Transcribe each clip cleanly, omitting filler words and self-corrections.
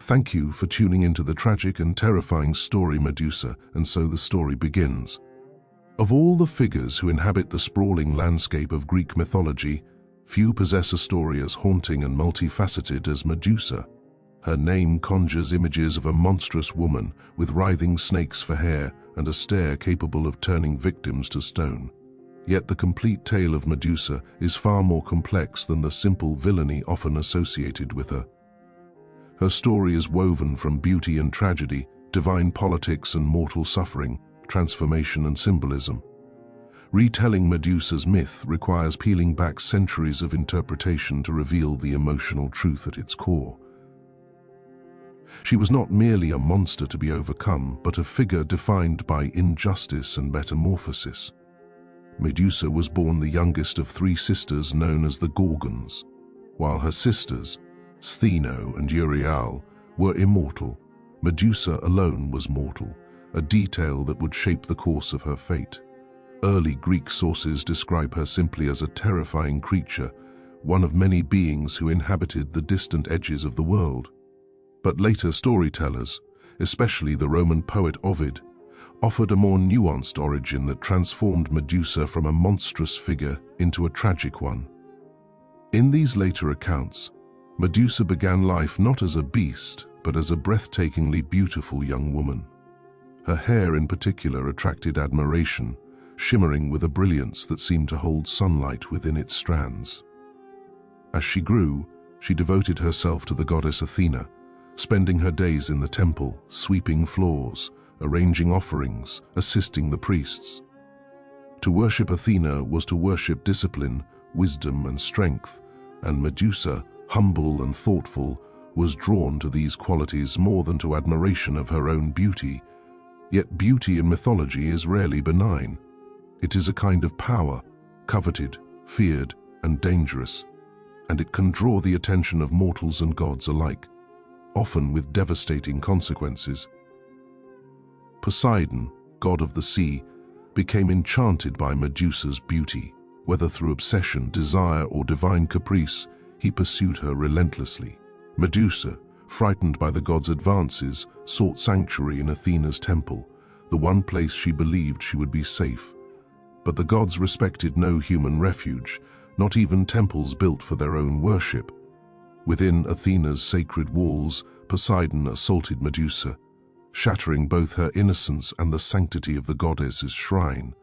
Thank you for tuning into the tragic and terrifying story Medusa, and so the story begins. Of all the figures who inhabit the sprawling landscape of Greek mythology, few possess a story as haunting and multifaceted as Medusa. Her name conjures images of a monstrous woman with writhing snakes for hair and a stare capable of turning victims to stone. Yet the complete tale of Medusa is far more complex than the simple villainy often associated with her. Her story is woven from beauty and tragedy, divine politics and mortal suffering, transformation and symbolism. Retelling Medusa's myth requires peeling back centuries of interpretation to reveal the emotional truth at its core. She was not merely a monster to be overcome, but a figure defined by injustice and metamorphosis. Medusa was born the youngest of three sisters known as the Gorgons, while her sisters, Stheno and Euryale, were immortal. Medusa alone was mortal, a detail that would shape the course of her fate. Early Greek sources describe her simply as a terrifying creature, one of many beings who inhabited the distant edges of the world. But later storytellers, especially the Roman poet Ovid, offered a more nuanced origin that transformed Medusa from a monstrous figure into a tragic one. In these later accounts, Medusa began life not as a beast, but as a breathtakingly beautiful young woman. Her hair in particular attracted admiration, shimmering with a brilliance that seemed to hold sunlight within its strands. As she grew, she devoted herself to the goddess Athena, spending her days in the temple, sweeping floors, arranging offerings, assisting the priests. To worship Athena was to worship discipline, wisdom and strength, and Medusa, humble and thoughtful, was drawn to these qualities more than to admiration of her own beauty. Yet beauty in mythology is rarely benign. It is a kind of power, coveted, feared, and dangerous, and it can draw the attention of mortals and gods alike, often with devastating consequences. Poseidon, god of the sea, became enchanted by Medusa's beauty. Whether through obsession, desire, or divine caprice, he pursued her relentlessly. Medusa, frightened by the god's advances, sought sanctuary in Athena's temple, the one place she believed she would be safe. But the gods respected no human refuge, not even temples built for their own worship. Within Athena's sacred walls, Poseidon assaulted Medusa, shattering both her innocence and the sanctity of the goddess's shrine.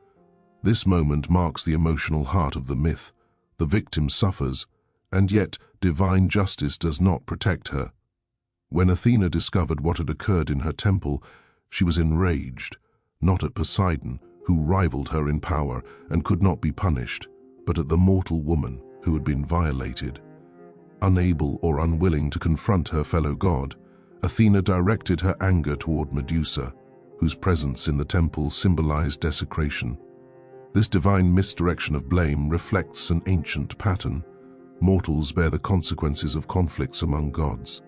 This moment marks the emotional heart of the myth. The victim suffers, and yet divine justice does not protect her. When Athena discovered what had occurred in her temple, she was enraged, not at Poseidon, who rivaled her in power and could not be punished, but at the mortal woman who had been violated. Unable or unwilling to confront her fellow god, Athena directed her anger toward Medusa, whose presence in the temple symbolized desecration. This divine misdirection of blame reflects an ancient pattern. Mortals bear the consequences of conflicts among gods.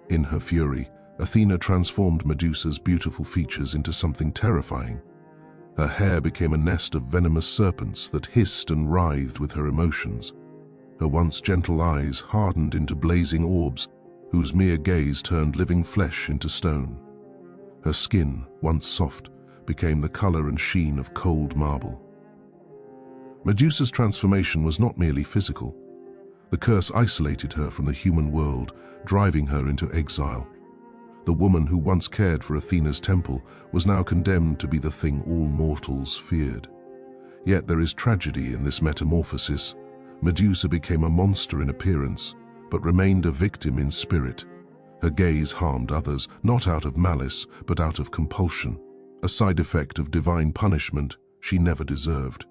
In her fury, Athena transformed Medusa's beautiful features into something terrifying. Her hair became a nest of venomous serpents that hissed and writhed with her emotions. Her once gentle eyes hardened into blazing orbs, whose mere gaze turned living flesh into stone. Her skin, once soft, became the color and sheen of cold marble. Medusa's transformation was not merely physical. The curse isolated her from the human world, driving her into exile. The woman who once cared for Athena's temple was now condemned to be the thing all mortals feared. Yet there is tragedy in this metamorphosis. Medusa became a monster in appearance, but remained a victim in spirit. Her gaze harmed others, not out of malice, but out of compulsion, a side effect of divine punishment she never deserved.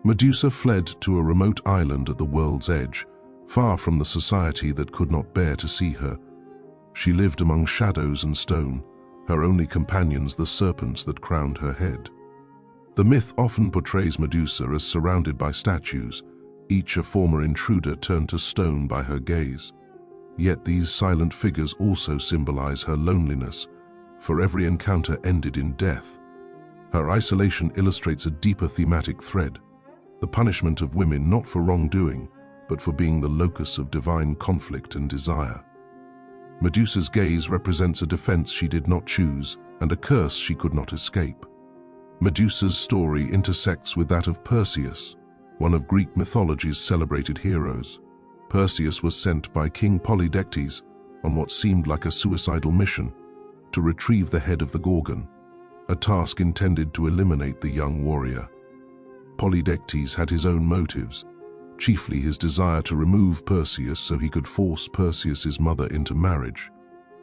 Medusa fled to a remote island at the world's edge, far from the society that could not bear to see her. She lived among shadows and stone, her only companions the serpents that crowned her head. The myth often portrays Medusa as surrounded by statues, each a former intruder turned to stone by her gaze. Yet these silent figures also symbolize her loneliness, for every encounter ended in death. Her isolation illustrates a deeper thematic thread, the punishment of women not for wrongdoing, but for being the locus of divine conflict and desire. Medusa's gaze represents a defense she did not choose and a curse she could not escape. Medusa's story intersects with that of Perseus, one of Greek mythology's celebrated heroes. Perseus was sent by King Polydectes on what seemed like a suicidal mission to retrieve the head of the Gorgon, a task intended to eliminate the young warrior. Polydectes had his own motives, chiefly his desire to remove Perseus so he could force Perseus's mother into marriage.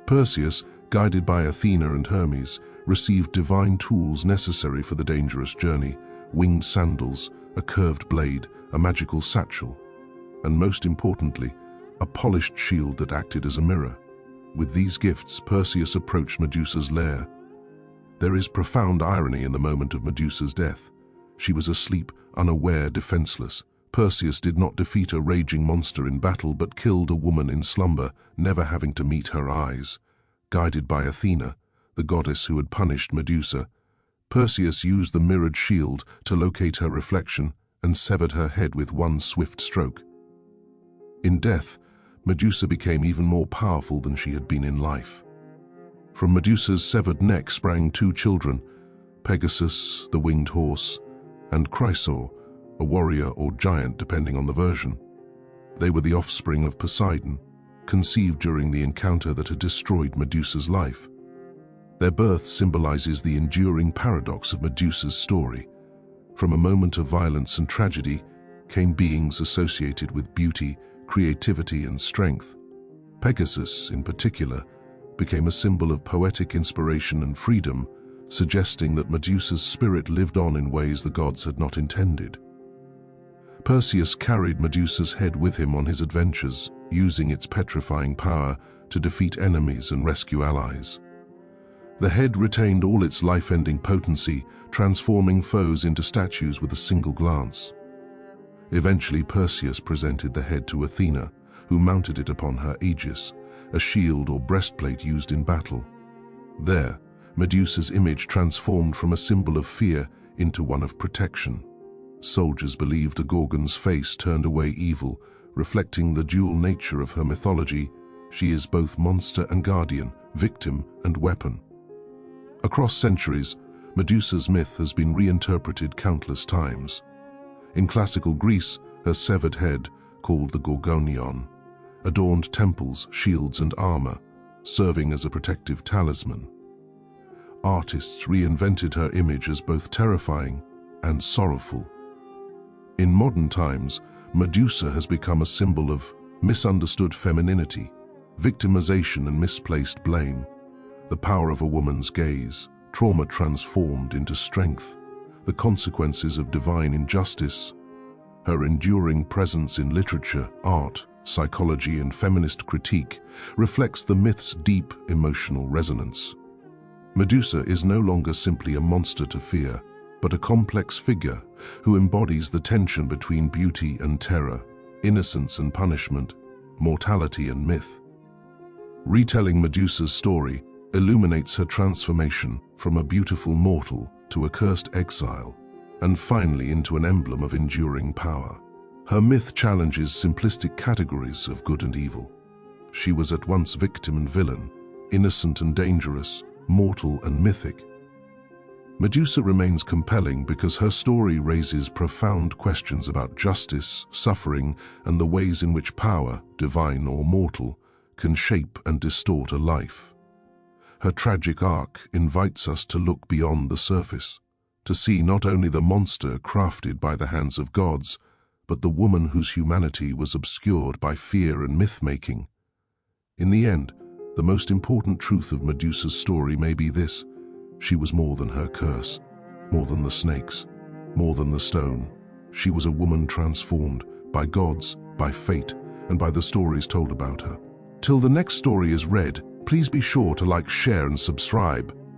Perseus, guided by Athena and Hermes, received divine tools necessary for the dangerous journey: winged sandals, a curved blade, a magical satchel, and most importantly, a polished shield that acted as a mirror. With these gifts, Perseus approached Medusa's lair. There is profound irony in the moment of Medusa's death. She was asleep, unaware, defenseless. Perseus did not defeat a raging monster in battle, but killed a woman in slumber, never having to meet her eyes. Guided by Athena, the goddess who had punished Medusa, Perseus used the mirrored shield to locate her reflection and severed her head with one swift stroke. In death, Medusa became even more powerful than she had been in life. From Medusa's severed neck sprang two children, Pegasus, the winged horse, and Chrysaor, a warrior or giant depending on the version. They were the offspring of Poseidon, conceived during the encounter that had destroyed Medusa's life. Their birth symbolizes the enduring paradox of Medusa's story. From a moment of violence and tragedy came beings associated with beauty, creativity, and strength. Pegasus, in particular, became a symbol of poetic inspiration and freedom, suggesting that Medusa's spirit lived on in ways the gods had not intended. Perseus carried Medusa's head with him on his adventures, using its petrifying power to defeat enemies and rescue allies. The head retained all its life-ending potency, transforming foes into statues with a single glance. Eventually, Perseus presented the head to Athena, who mounted it upon her aegis, a shield or breastplate used in battle. There, Medusa's image transformed from a symbol of fear into one of protection. Soldiers believed the Gorgon's face turned away evil, reflecting the dual nature of her mythology. She is both monster and guardian, victim and weapon. Across centuries, Medusa's myth has been reinterpreted countless times. In classical Greece, her severed head, called the Gorgonion, adorned temples, shields, and armor, serving as a protective talisman. Artists reinvented her image as both terrifying and sorrowful. In modern times, Medusa has become a symbol of misunderstood femininity, victimization, and misplaced blame. The power of a woman's gaze, trauma transformed into strength, the consequences of divine injustice. Her enduring presence in literature, art, psychology, and feminist critique reflects the myth's deep emotional resonance. Medusa is no longer simply a monster to fear, but a complex figure who embodies the tension between beauty and terror, innocence and punishment, mortality and myth. Retelling Medusa's story illuminates her transformation from a beautiful mortal to a cursed exile, and finally into an emblem of enduring power. Her myth challenges simplistic categories of good and evil. She was at once victim and villain, innocent and dangerous, mortal and mythic. Medusa remains compelling because her story raises profound questions about justice, suffering, and the ways in which power, divine or mortal, can shape and distort a life. Her tragic arc invites us to look beyond the surface, to see not only the monster crafted by the hands of gods, but the woman whose humanity was obscured by fear and myth-making. In the end, the most important truth of Medusa's story may be this: she was more than her curse, more than the snakes, more than the stone. She was a woman transformed by gods, by fate, and by the stories told about her. Till the next story is read, please be sure to like, share, and subscribe.